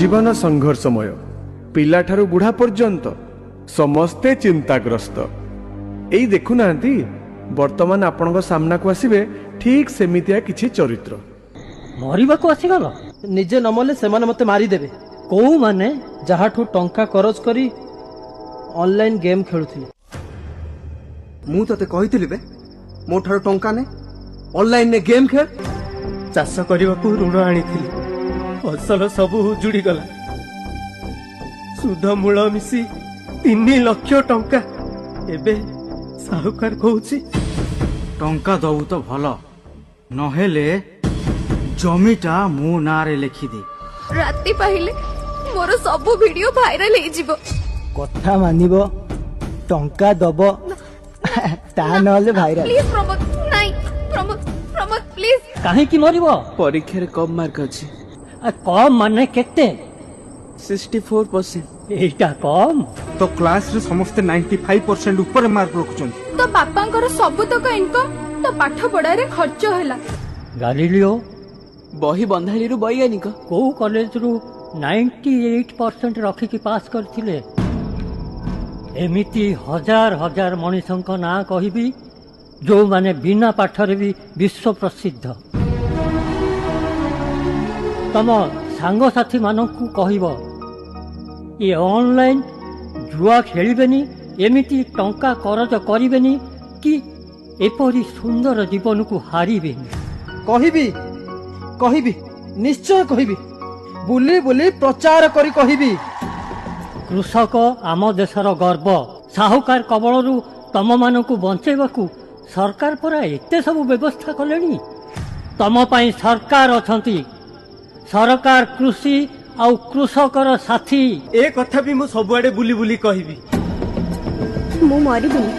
जीवन संघर्षमय पिलाठारु बुढ़ा पर्यंत समस्ते चिंताग्रस्त एई देखुना वर्तमान आपण सामना को आसवे ठीक सेमितिया किछि चरित्र मरिबाको आसीगल निजे नमले सेमाने मते मारिदेबे को माने जहाठू टंका करज करी ऑनलाइन गेम खेलुथिले मु तते कहिथिलि बे मो ठारो टंका ने ऑनलाइन ने गेम खेल चाष करबाकू ऋण आनिथिली फसल सब उजुड़ी गला सुध मूल मिसी 3 लाख टंका एबे साहुकार कहूची टंका दऊ तो भल नहेले जमीटा मो नारे लिखि दे राति पाहिले मोर सब वीडियो वायरल हे जिवो कथा मानिबो टंका दबो ता नले भाइराल प्लीज प्रमोद नाही प्रमोद प्रमोद प्लीज काहे की मरिबो परीक्षा रे कम मार्क अछि आ कम माने केते 64% एटा कम तो क्लास रे समस्त 95% ऊपर मार्क रखुछन तो बापांकर सब तक इनकम तो पाठ पढ़ा रे खर्च होला गालिलियो बही बंधाली रु वैज्ञानिक को कॉलेज रु 98% रखी की पास करथिले एमिति हजार हजार मनीषंक ना कहिबी जो माने बिना पाठरे भी विश्व प्रसिद्ध तम सांग साथी मानकू कहबो ये ऑनलाइन जुआ खेलिबेनी एमिति टंका करज करिबेनी कि एपरी सुंदर जीवन को हारिबेनी कहिबी निश्चय कहिबी बुली बुली प्रचार करी कहिबी कृषक आम देशर गर्व साहुकार कबलरू तम मानकू बंचेबाकू सरकार परा एते सब व्यवस्था कलेनी तम पई सरकार अछंती सरकार कृषि आउ कृषकर साथी ए कथा भी मु सबुआडे बुली बुली कहिबी मु मरिबिनी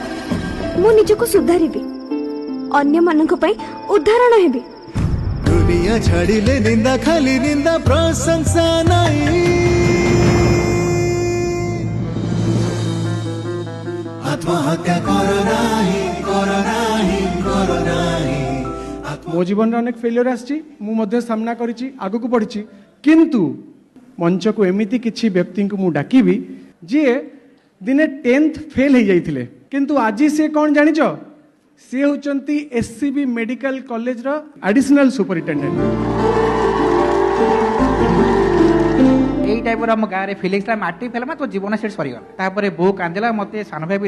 मु निजको सुधारिबी अन्य मानक पई उदाहरण हेबी दुनिया छाड़िले निंदा खाली निंदा प्रशंसा नहीं आत्महत्या करो नाही करो नाही करो नाही मो जीवन अनेक फेलियर आछि मु मध्य सामना करिछि आगु को पढिछि किंतु मंच को एमिति किछि व्यक्ति को मु डाकिबी जे दिने 10th फेल हो जाइथिले किंतु आज से कौन जानिछ सी होचंती एससीबी मेडिकल कॉलेज रो एडिशनल सुपरिटेंडेंट एई टाइप रो हम गारे फीलिंग्स ला माटी फेलमा तो जीवन सेट सरी गला तापरे बो कांदेला मते सान भाई